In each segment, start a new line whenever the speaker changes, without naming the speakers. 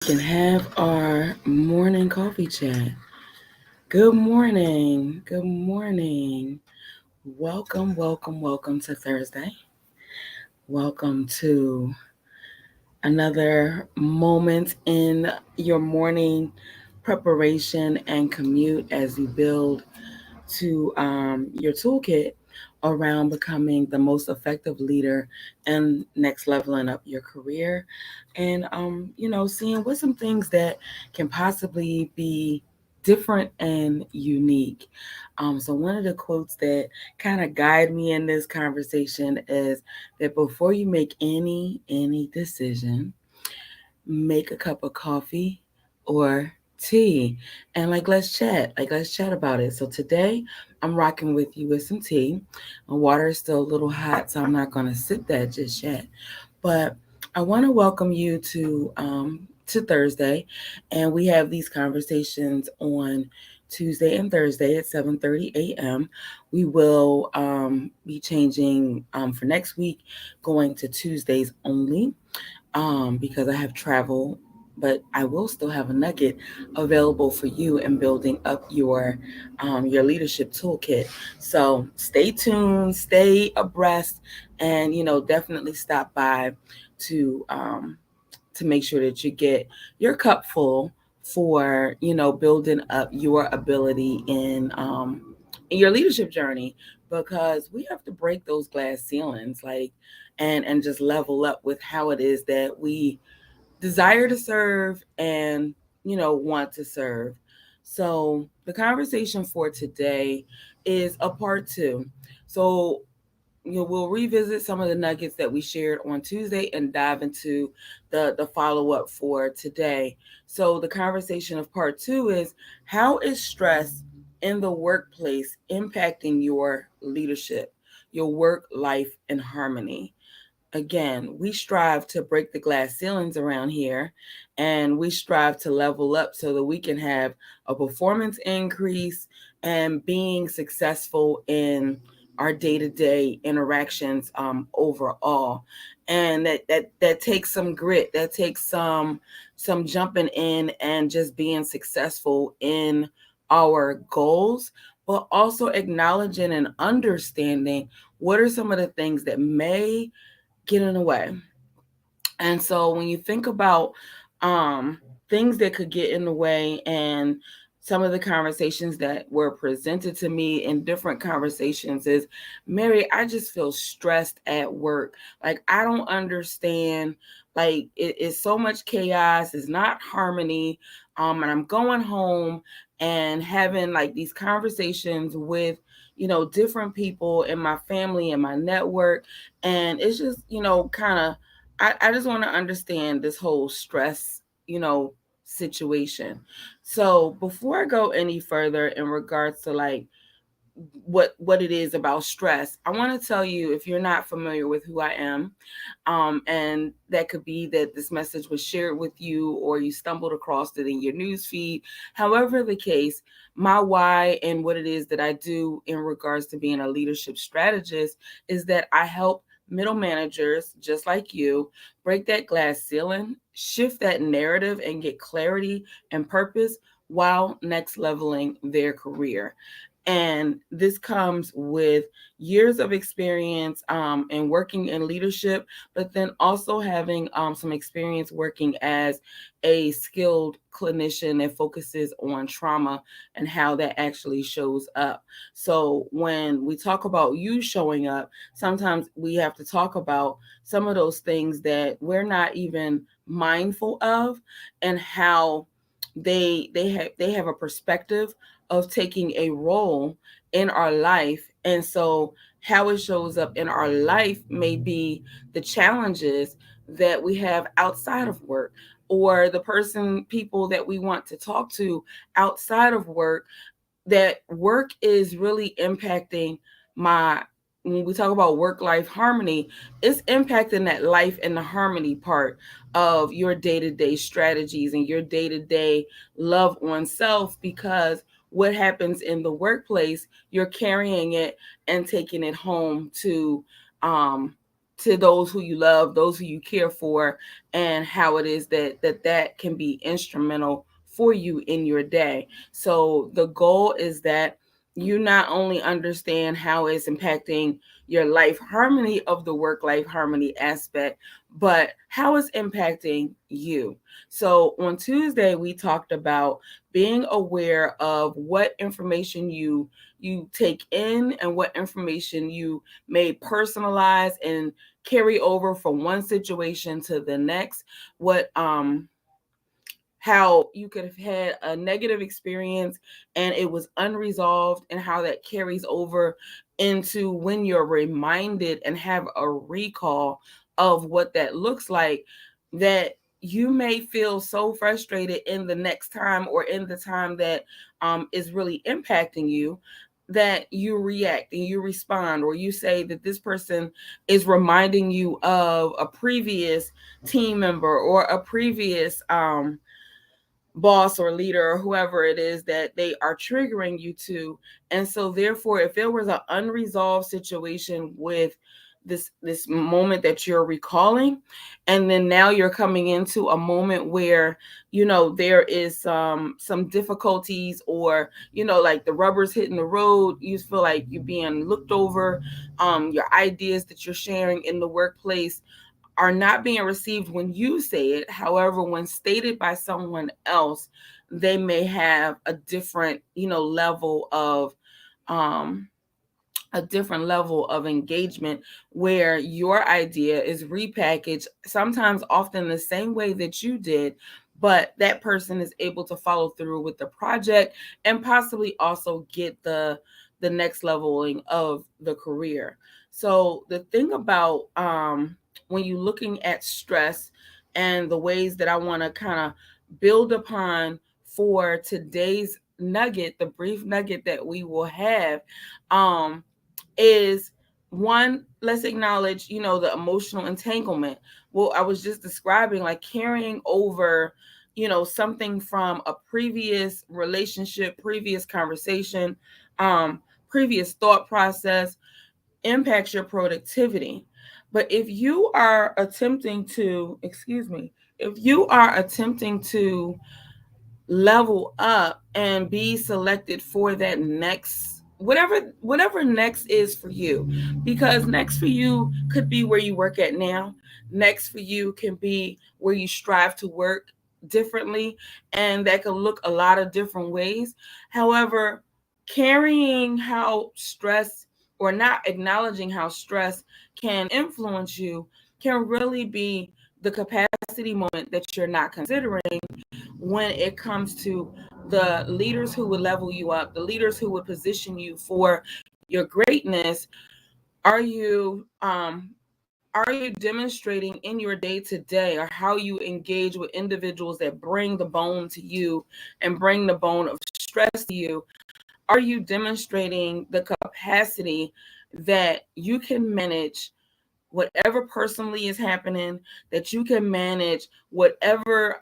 Can have our morning coffee chat. Good morning. Good morning. Welcome to Thursday. Welcome to another moment in your morning preparation and commute as you build to your toolkit around becoming the most effective leader and next leveling up your career and seeing what some things that can possibly be different and unique. So one of the quotes that kind of guide me in this conversation is that before you make any decision, make a cup of coffee or tea, and let's chat about it. So today I'm rocking with you with some tea. My water is still a little hot, so I'm not going to sip that just yet, but I want to welcome you to Thursday, and we have these conversations on Tuesday and Thursday at 7:30 a.m. We will be changing for next week, going to Tuesdays only, because I have travel, but I will still have a nugget available for you in building up your leadership toolkit. So stay tuned, stay abreast, and definitely stop by to um, to make sure that you get your cup full for building up your ability in your leadership journey, because we have to break those glass ceilings, and just level up with how it is that we desire to serve and want to serve. So the conversation for today is a part two. So we'll revisit some of the nuggets that we shared on Tuesday and dive into the follow up for today. So the conversation of part two is, how is stress in the workplace impacting your leadership, your work life and harmony? Again, we strive to break the glass ceilings around here, and we strive to level up so that we can have a performance increase and being successful in our day-to-day interactions overall. And that takes some grit, that takes some jumping in and just being successful in our goals, but also acknowledging and understanding what are some of the things that may get in the way. And so when you think about um, things that could get in the way, and some of the conversations that were presented to me in different conversations is, Mary, I just feel stressed at work. Like, I don't understand. Like, it's so much chaos, it's not harmony. And I'm going home and having like these conversations with different people in my family and my network, and it's just kind of, I just want to understand this whole stress, situation. So before I go any further in regards to like what it is about stress, I want to tell you, if you're not familiar with who I am, and that could be that this message was shared with you or you stumbled across it in your news feed. However the case, my why and what it is that I do in regards to being a leadership strategist is that I help middle managers just like you break that glass ceiling, shift that narrative, and get clarity and purpose while next leveling their career. And this comes with years of experience in working in leadership, but then also having some experience working as a skilled clinician that focuses on trauma and how that actually shows up. So when we talk about you showing up, sometimes we have to talk about some of those things that we're not even mindful of, and how they have a perspective of taking a role in our life. And so how it shows up in our life may be the challenges that we have outside of work, or the people that we want to talk to outside of work, that work is really impacting my, when we talk about work life harmony, it's impacting that life and the harmony part of your day-to-day strategies and your day-to-day love on self, because what happens in the workplace, you're carrying it and taking it home um to those who you love, those who you care for, and how it is that can be instrumental for you in your day. So the goal is that you not only understand how it's impacting your life harmony of the work life harmony aspect, but how it's impacting you. So on Tuesday we talked about being aware of what information you take in and what information you may personalize and carry over from one situation to the next. What How you could have had a negative experience and it was unresolved, and how that carries over into when you're reminded and have a recall of what that looks like, that you may feel so frustrated in the next time or in the time that is really impacting you, that you react and you respond, or you say that this person is reminding you of a previous team member or a previous boss or leader or whoever it is that they are triggering you to. And so therefore, if there was an unresolved situation with this moment that you're recalling, and then now you're coming into a moment where there is some difficulties, or like the rubber's hitting the road, you feel like you're being looked over, your ideas that you're sharing in the workplace are not being received when you say it. However, when stated by someone else, they may have um, a different level of engagement, where your idea is repackaged, sometimes often the same way that you did, but that person is able to follow through with the project and possibly also get the next leveling of the career. So the thing about when you're looking at stress and the ways that I want to kind of build upon for today's nugget, the brief nugget that we will have, um, is one, let's acknowledge, the emotional entanglement. Well, I was just describing, like, carrying over, something from a previous relationship, previous conversation, um, previous thought process impacts your productivity. But if you are attempting to, excuse me, if you are attempting to level up and be selected for that next, whatever next is for you, because next for you could be where you work at now, next for you can be where you strive to work differently, and that can look a lot of different ways. However, carrying how stress, or not acknowledging how stress can influence you, can really be the capacity moment that you're not considering when it comes to the leaders who would level you up, the leaders who would position you for your greatness. Are you demonstrating in your day to day, or how you engage with individuals that bring the bone to you and bring the bone of stress to you? Are you demonstrating the capacity that you can manage whatever personally is happening, that you can manage whatever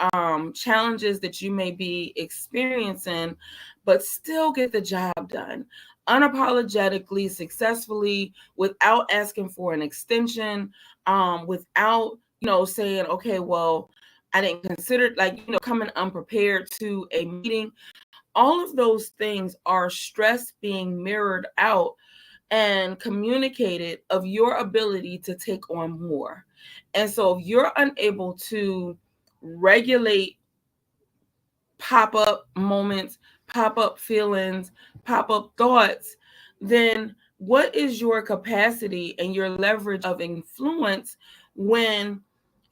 challenges that you may be experiencing, but still get the job done unapologetically, successfully, without asking for an extension, without, saying, okay, well, I didn't consider, like, coming unprepared to a meeting. All of those things are stress being mirrored out and communicated of your ability to take on more. And so if you're unable to regulate pop up moments, pop up feelings, pop up thoughts, then what is your capacity and your leverage of influence when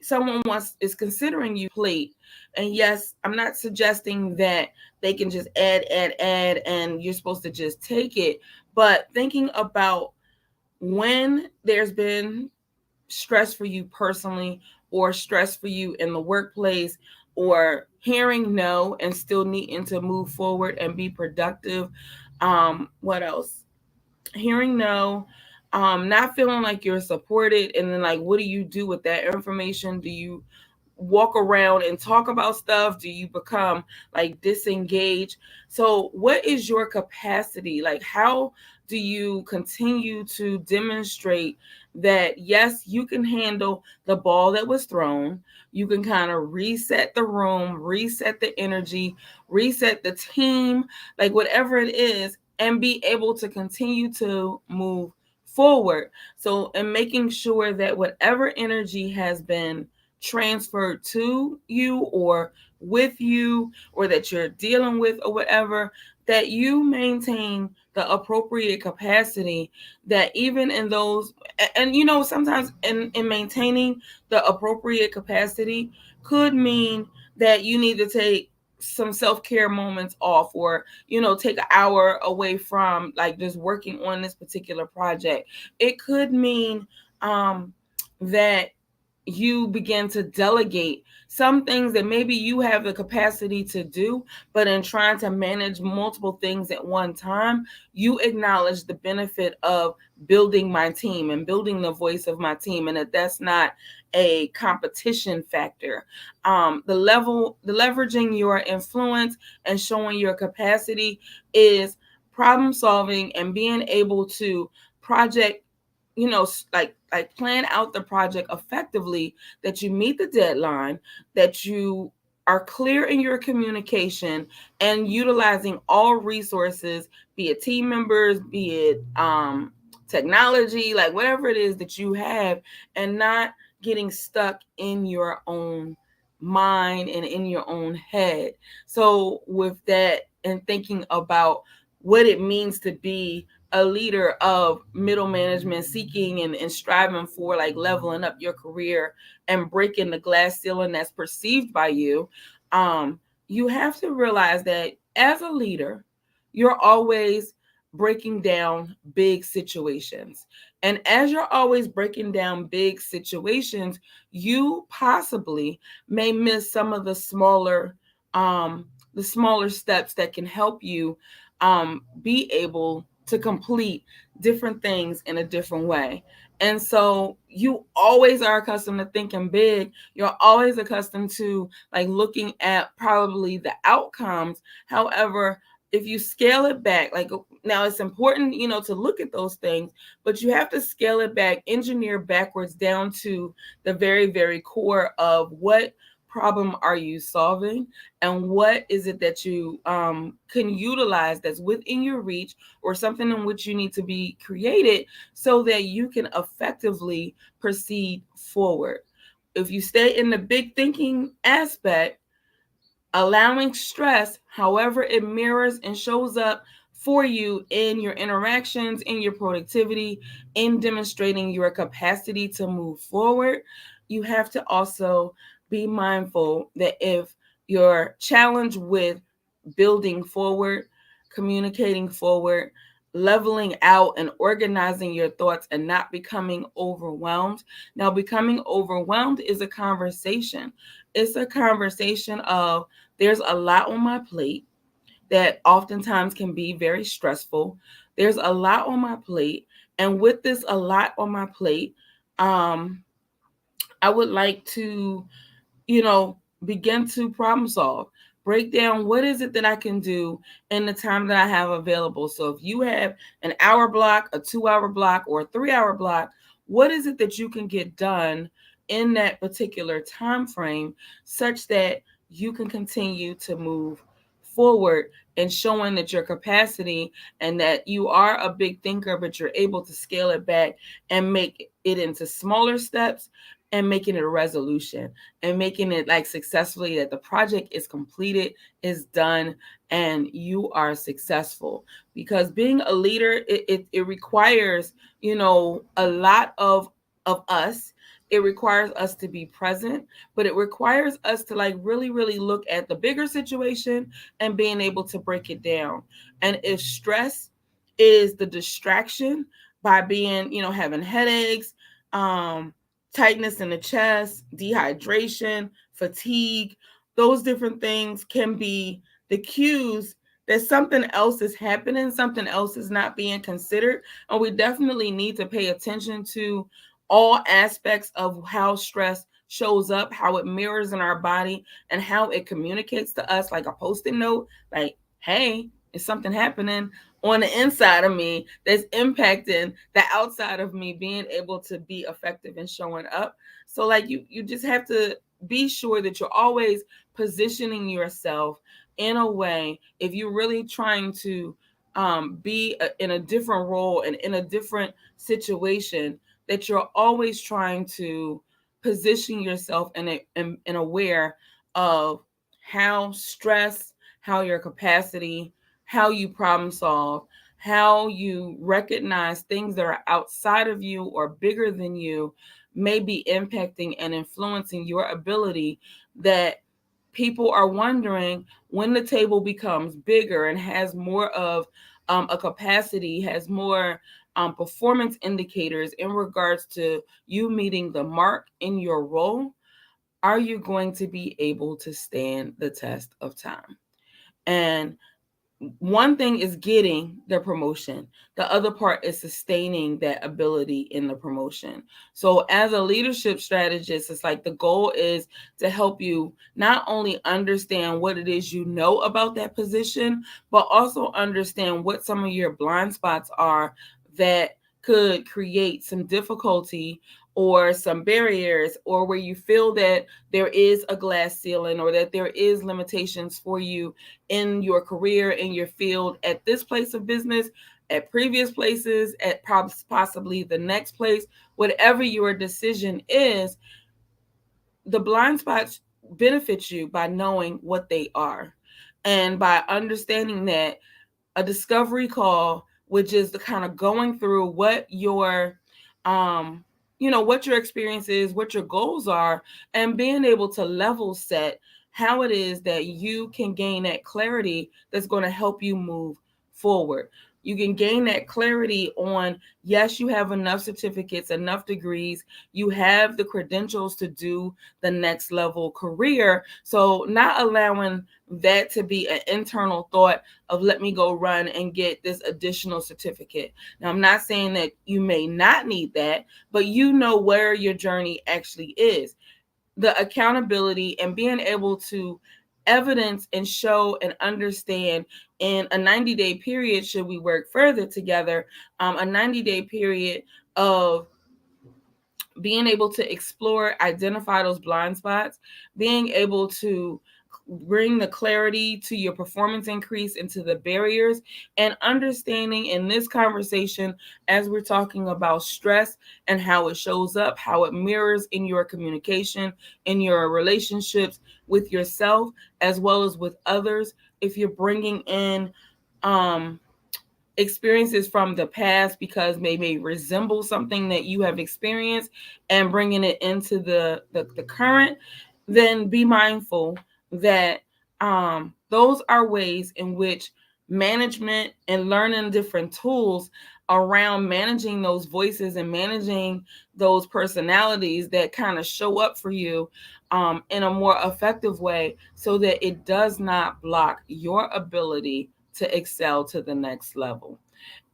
someone wants is considering you plate? And yes, I'm not suggesting that they can just add, and you're supposed to just take it, but thinking about when there's been stress for you personally, or stress for you in the workplace, or hearing no and still needing to move forward and be productive. What else? Hearing no, not feeling like you're supported, and then, like, what do you do with that information? Do you walk around and talk about stuff? Do you become like disengaged? So what is your capacity? Like, how do you continue to demonstrate that, yes, you can handle the ball that was thrown? You can kind of reset the room, reset the energy, reset the team, like whatever it is, and be able to continue to move forward. So, and making sure that whatever energy has been transferred to you or with you or that you're dealing with or whatever, that you maintain the appropriate capacity, that even in those, and sometimes in maintaining the appropriate capacity could mean that you need to take some self-care moments off, or take an hour away from like just working on this particular project. It could mean that you begin to delegate some things that maybe you have the capacity to do, but in trying to manage multiple things at one time, you acknowledge the benefit of building my team and building the voice of my team, and that's not a competition factor. The leveraging your influence and showing your capacity is problem solving and being able to project, like plan out the project effectively, that you meet the deadline, that you are clear in your communication, and utilizing all resources, be it team members, be it technology, like whatever it is that you have, and not getting stuck in your own mind and in your own head. So with that, and thinking about what it means to be a leader of middle management, seeking and striving for like leveling up your career and breaking the glass ceiling that's perceived by you, you have to realize that as a leader, you're always breaking down big situations. And as you're always breaking down big situations, you possibly may miss some of the smaller steps that can help you be able to complete different things in a different way. And so you always are accustomed to thinking big. You're always accustomed to like looking at probably the outcomes. However, if you scale it back, like now it's important, to look at those things, but you have to scale it back, engineer backwards down to the very, very core of what problem are you solving, and what is it that you can utilize that's within your reach, or something in which you need to be created so that you can effectively proceed forward. If you stay in the big thinking aspect, allowing stress, however it mirrors and shows up for you in your interactions, in your productivity, in demonstrating your capacity to move forward, you have to also be mindful that if you're challenged with building forward, communicating forward, leveling out and organizing your thoughts and not becoming overwhelmed. Now, becoming overwhelmed is a conversation. It's a conversation of, there's a lot on my plate that oftentimes can be very stressful. There's a lot on my plate. And with this a lot on my plate, I would like to begin to problem solve, break down what is it that I can do in the time that I have available. So if you have an hour block, a 2 hour block, or a 3 hour block, what is it that you can get done in that particular time frame, such that you can continue to move forward, and showing that your capacity and that you are a big thinker, but you're able to scale it back and make it into smaller steps, and making it a resolution, and making it like successfully, that the project is completed, is done, and you are successful. Because being a leader, it requires, a lot of us. It requires us to be present, but it requires us to like really, really look at the bigger situation and being able to break it down. And if stress is the distraction by being, having headaches, tightness in the chest, dehydration, fatigue, those different things can be the cues that something else is happening, something else is not being considered. And we definitely need to pay attention to all aspects of how stress shows up, how it mirrors in our body, and how it communicates to us, like a post-it note, like, hey, is something happening on the inside of me that's impacting the outside of me being able to be effective and showing up. So like you just have to be sure that you're always positioning yourself in a way, if you're really trying to in a different role and in a different situation, that you're always trying to position yourself and aware of how stress, how your capacity, how you problem solve, how you recognize things that are outside of you or bigger than you may be impacting and influencing your ability, that people are wondering when the table becomes bigger and has more of a capacity, has more performance indicators in regards to you meeting the mark in your role, are you going to be able to stand the test of time? And one thing is getting the promotion, the other part is sustaining that ability in the promotion. So as a leadership strategist, it's like the goal is to help you not only understand what it is you know about that position, but also understand what some of your blind spots are that could create some difficulty or some barriers, or where you feel that there is a glass ceiling or that there is limitations for you in your career, in your field, at this place of business, at previous places, at possibly the next place, whatever your decision is, the blind spots benefit you by knowing what they are and by understanding that a discovery call, which is the kind of going through what your um what your experience is, what your goals are, and being able to level set how it is that you can gain that clarity that's going to help you move forward. You can gain that clarity on, yes, you have enough certificates, enough degrees, you have the credentials to do the next level career. So not allowing that to be an internal thought of, let me go run and get this additional certificate. Now, I'm not saying that you may not need that, but you know where your journey actually is. The accountability and being able to evidence and show and understand in a 90-day period, should we work further together, a 90-day period of being able to explore, identify those blind spots, being able to bring the clarity to your performance increase into the barriers, and understanding in this conversation, as we're talking about stress and how it shows up, how it mirrors in your communication, in your relationships with yourself as well as with others. If you're bringing in um experiences from the past because they may resemble something that you have experienced and bringing it into the current, then be mindful that those are ways in which management and learning different tools around managing those voices and managing those personalities that kind of show up for you in a more effective way, so that it does not block your ability to excel to the next level.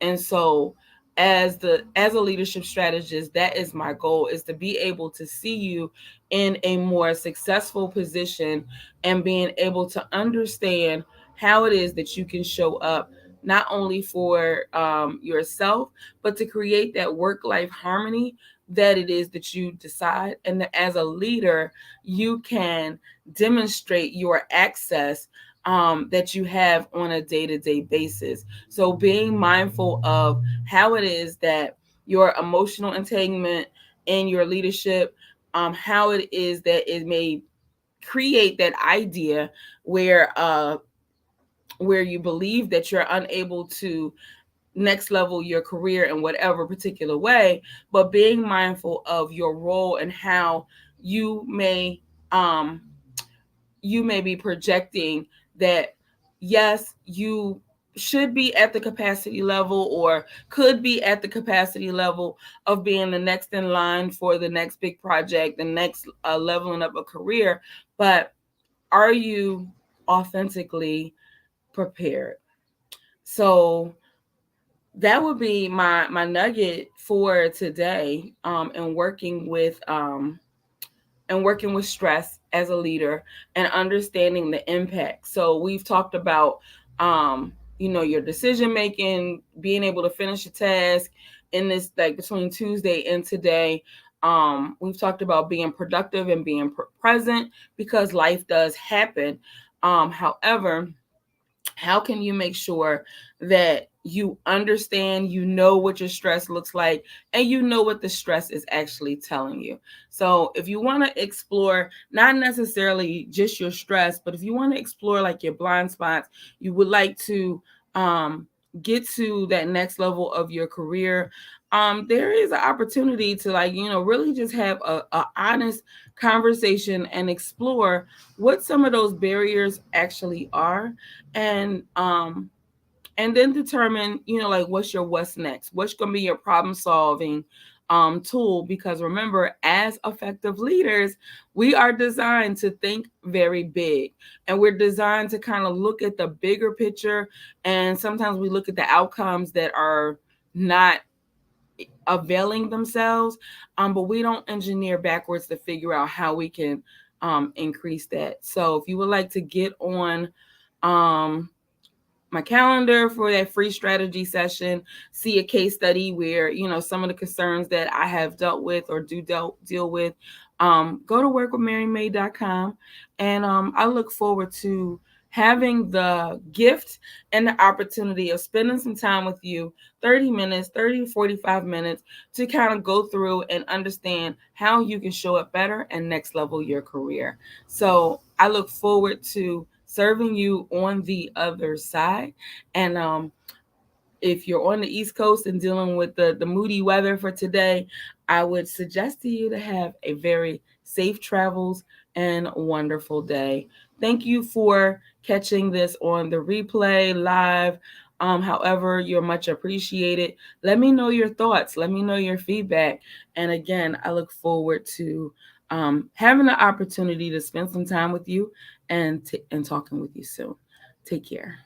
And so as a leadership strategist, that is my goal, is to be able to see you in a more successful position and being able to understand how it is that you can show up not only for yourself, but to create that work-life harmony that it is that you decide, and that as a leader you can demonstrate your access that you have on a day-to-day basis. So being mindful of how it is that your emotional entanglement in your leadership, how it is that it may create that idea where you believe that you're unable to next level your career in whatever particular way, but being mindful of your role and how you may um you may be projecting that, yes, you should be at the capacity level or could be at the capacity level of being the next in line for the next big project, the next leveling up a career, but are you authentically prepared? So that would be my nugget for today, and working with stress as a leader and understanding the impact. So we've talked about your decision making, being able to finish a task in this, like between Tuesday and today. We've talked about being productive and being present because life does happen. However, how can you make sure that you understand, what your stress looks like, and what the stress is actually telling you? So if you want to explore not necessarily just your stress, but if you want to explore like your blind spots, you would like to um get to that next level of your career, there is an opportunity to, like, really just have a honest conversation and explore what some of those barriers actually are, and then determine, like, what's next, what's going to be your problem solving tool. Because remember, as effective leaders, we are designed to think very big, and we're designed to kind of look at the bigger picture. And sometimes we look at the outcomes that are not availing themselves, but we don't engineer backwards to figure out how we can increase that. So if you would like to get on um, my calendar for that free strategy session, see a case study where, some of the concerns that I have dealt with or deal with, go to workwithmarymay.com. And I look forward to having the gift and the opportunity of spending some time with you, 30 minutes, 30 to 45 minutes, to kind of go through and understand how you can show up better and next level your career. So I look forward to serving you on the other side. And if you're on the East Coast and dealing with the moody weather for today, I would suggest to you to have a very safe travels and wonderful day. Thank you for catching this on the replay live. However, you're much appreciated. Let me know your thoughts. Let me know your feedback. And again, I look forward to having the opportunity to spend some time with you and talking with you soon. Take care.